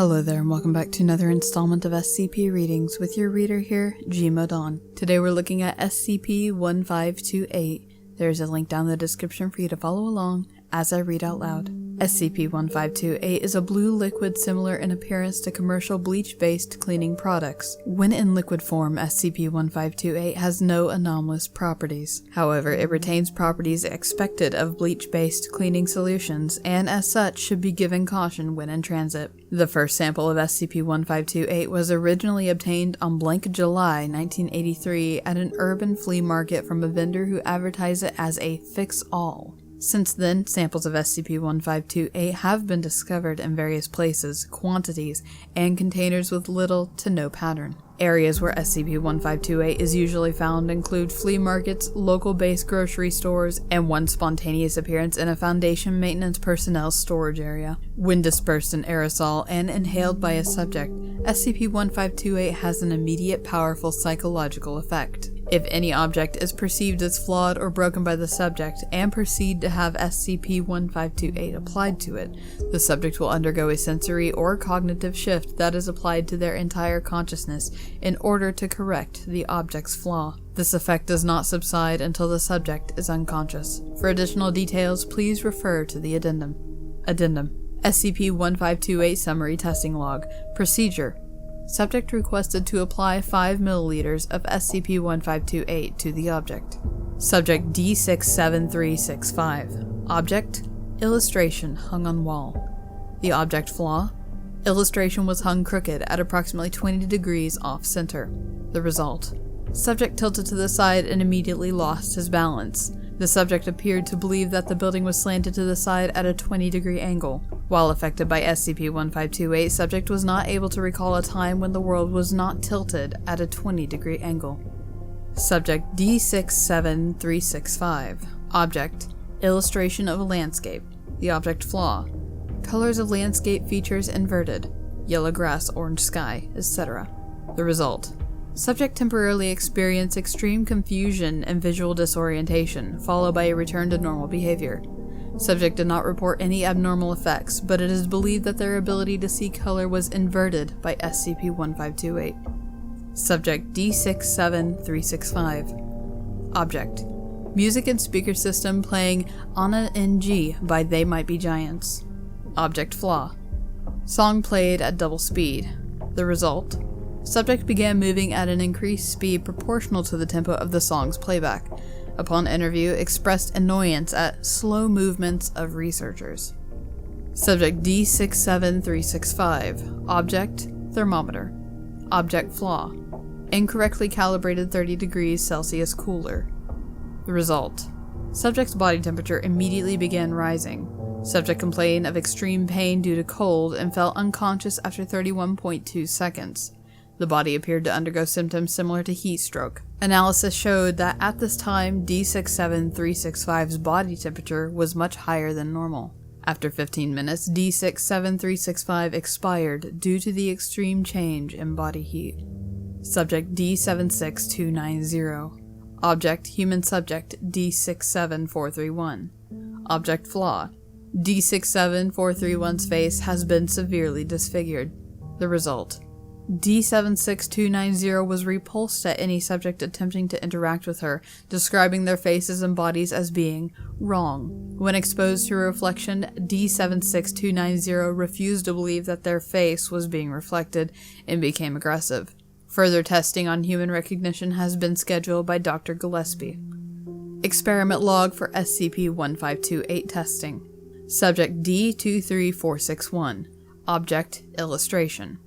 Hello there and welcome back to another installment of SCP Readings with your reader here, Gmo Dawn. Today we're looking at SCP-1528. There's a link down in the description for you to follow along as I read out loud. SCP-1528 is a blue liquid similar in appearance to commercial bleach-based cleaning products. When in liquid form, SCP-1528 has no anomalous properties. However, it retains properties expected of bleach-based cleaning solutions, and as such should be given caution when in transit. The first sample of SCP-1528 was originally obtained on blank July 1983 at an urban flea market from a vendor who advertised it as a fix-all. Since then, samples of SCP-1528 have been discovered in various places, quantities, and containers with little to no pattern. Areas where SCP-1528 is usually found include flea markets, local-based grocery stores, and one spontaneous appearance in a Foundation maintenance personnel storage area. When dispersed in aerosol and inhaled by a subject, SCP-1528 has an immediate powerful psychological effect. If any object is perceived as flawed or broken by the subject and proceed to have SCP-1528 applied to it, the subject will undergo a sensory or cognitive shift that is applied to their entire consciousness in order to correct the object's flaw. This effect does not subside until the subject is unconscious. For additional details, please refer to the addendum. Addendum: SCP-1528 Summary Testing Log. Procedure: Subject requested to apply 5 ml of SCP-1528 to the object. Subject D67365. Object: Illustration hung on wall. The object flaw: Illustration was hung crooked at approximately 20 degrees off center. The result: Subject tilted to the side and immediately lost his balance. The subject appeared to believe that the building was slanted to the side at a 20-degree angle. While affected by SCP-1528, subject was not able to recall a time when the world was not tilted at a 20-degree angle. Subject D67365. Object: Illustration of a landscape. The object flaw: Colors of landscape features inverted. Yellow grass, orange sky, etc. The result: Subject temporarily experienced extreme confusion and visual disorientation, followed by a return to normal behavior. Subject did not report any abnormal effects, but it is believed that their ability to see color was inverted by SCP-1528. Subject D67365. Object: Music and speaker system playing Anna NG by They Might Be Giants. Object flaw: Song played at double speed. The result: Subject began moving at an increased speed proportional to the tempo of the song's playback. Upon interview, expressed annoyance at slow movements of researchers. Subject D67365. Object: Thermometer. Object flaw: Incorrectly calibrated 30 degrees Celsius cooler. The result: Subject's body temperature immediately began rising. Subject complained of extreme pain due to cold and fell unconscious after 31.2 seconds. The body appeared to undergo symptoms similar to heat stroke. Analysis showed that at this time, D67365's body temperature was much higher than normal. After 15 minutes, D67365 expired due to the extreme change in body heat. Subject D76290. Object: Human subject D67431. Object flaw: D67431's face has been severely disfigured. The result: D76290 was repulsed at any subject attempting to interact with her, describing their faces and bodies as being wrong. When exposed to a reflection, D76290 refused to believe that their face was being reflected and became aggressive. Further testing on human recognition has been scheduled by Dr. Gillespie. Experiment log for SCP-1528 testing. Subject D23461. Object: Illustration.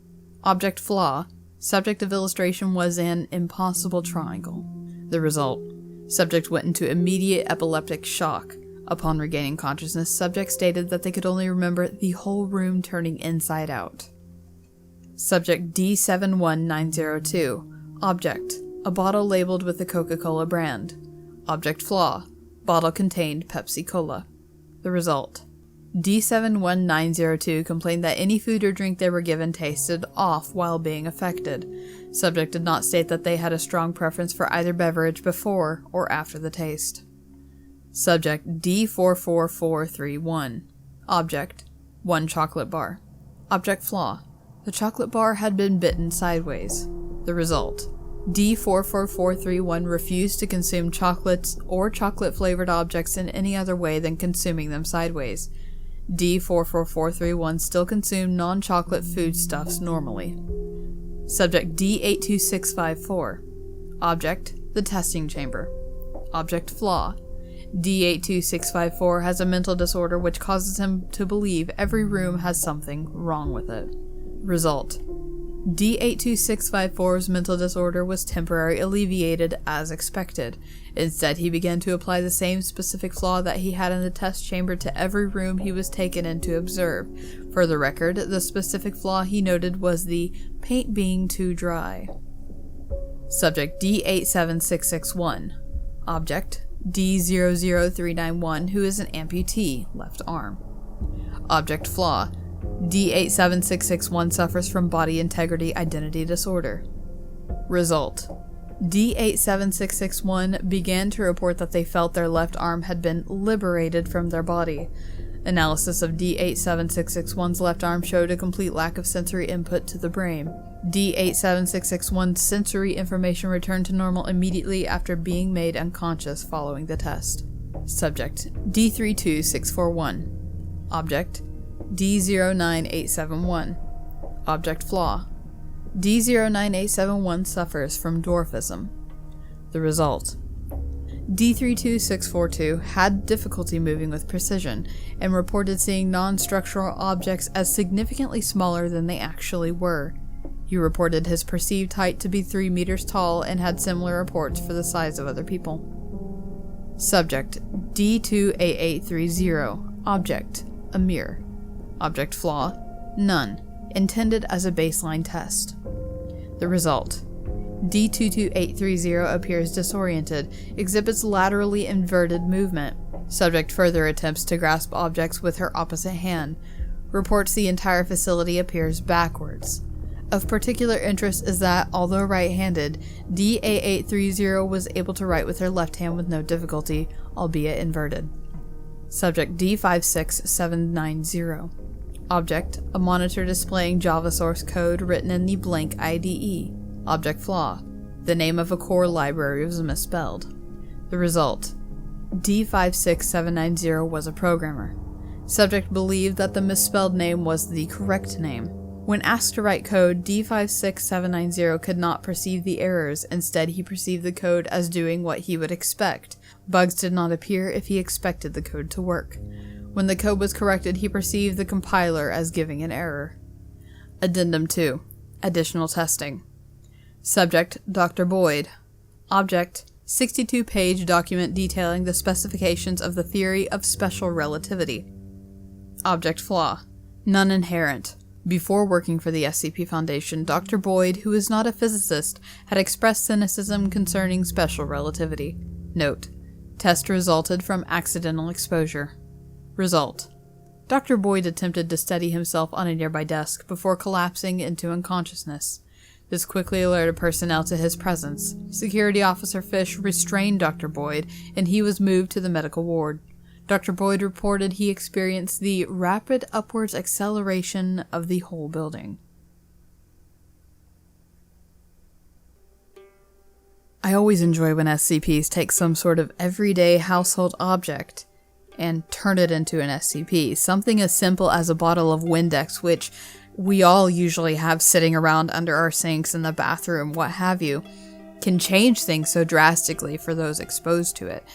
Object flaw: Subject of illustration was an impossible triangle. The result: Subject went into immediate epileptic shock. Upon regaining consciousness, subject stated that they could only remember the whole room turning inside out. Subject D71902. Object: A bottle labeled with the Coca-Cola brand. Object flaw: Bottle contained Pepsi Cola. The result: D71902 complained that any food or drink they were given tasted off while being affected. Subject did not state that they had a strong preference for either beverage before or after the taste. Subject D44431. Object: 1 chocolate bar. Object flaw: The chocolate bar had been bitten sideways. The result: D44431 refused to consume chocolates or chocolate-flavored objects in any other way than consuming them sideways. D44431 still consumed non-chocolate foodstuffs normally. Subject D82654. Object: the testing chamber. Object flaw: D82654 has a mental disorder which causes him to believe every room has something wrong with it. Result: D82654's mental disorder was temporarily alleviated as expected. Instead, he began to apply the same specific flaw that he had in the test chamber to every room he was taken in to observe. For the record, the specific flaw he noted was the paint being too dry. Subject D87661. Object: D00391, who is an amputee, left arm. Object flaw: D87661 suffers from body integrity identity disorder. Result: D87661 began to report that they felt their left arm had been liberated from their body. Analysis of D87661's left arm showed a complete lack of sensory input to the brain. D87661's sensory information returned to normal immediately after being made unconscious following the test. Subject: D32641. Object: D09871. Object flaw: D09871 suffers from dwarfism. The result: D32642 had difficulty moving with precision and reported seeing non-structural objects as significantly smaller than they actually were. He reported his perceived height to be 3 meters tall and had similar reports for the size of other people. Subject: D28830. Object: a mirror. Object flaw: none. Intended as a baseline test. The result: D22830 appears disoriented, exhibits laterally inverted movement. Subject further attempts to grasp objects with her opposite hand. Reports the entire facility appears backwards. Of particular interest is that, although right-handed, D8830 was able to write with her left hand with no difficulty, albeit inverted. Subject D56790. Object: a monitor displaying Java source code written in the blank IDE. Object flaw: the name of a core library was misspelled. The result: D56790 was a programmer. Subject believed that the misspelled name was the correct name. When asked to write code, D56790 could not perceive the errors. Instead, he perceived the code as doing what he would expect. Bugs did not appear if he expected the code to work. When the code was corrected, he perceived the compiler as giving an error. Addendum 2. Additional testing. Subject: Dr. Boyd. Object: 62-page document detailing the specifications of the theory of special relativity. Object flaw: none inherent. Before working for the SCP Foundation, Dr. Boyd, who is not a physicist, had expressed cynicism concerning special relativity. Note: test resulted from accidental exposure. Result: Dr. Boyd attempted to steady himself on a nearby desk before collapsing into unconsciousness. This quickly alerted personnel to his presence. Security Officer Fish restrained Dr. Boyd, and he was moved to the medical ward. Dr. Boyd reported he experienced the rapid upwards acceleration of the whole building. I always enjoy when SCPs take some sort of everyday household object and turn it into an SCP. Something as simple as a bottle of Windex, which we all usually have sitting around under our sinks in the bathroom, what have you, can change things so drastically for those exposed to it.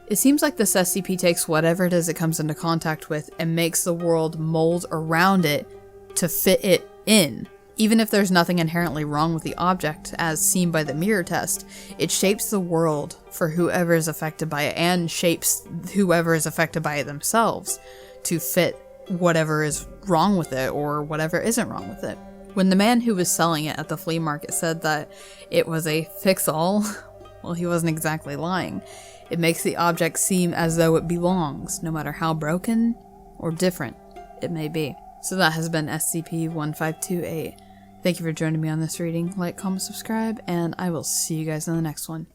It seems like this SCP takes whatever it is it comes into contact with and makes the world mold around it to fit it in. Even if there's nothing inherently wrong with the object, as seen by the mirror test, it shapes the world for whoever is affected by it and shapes whoever is affected by it themselves to fit whatever is wrong with it or whatever isn't wrong with it. When the man who was selling it at the flea market said that it was a fix-all, well, he wasn't exactly lying. It makes the object seem as though it belongs, no matter how broken or different it may be. So that has been SCP-1528. Thank you for joining me on this reading. Like, comment, subscribe, and I will see you guys in the next one.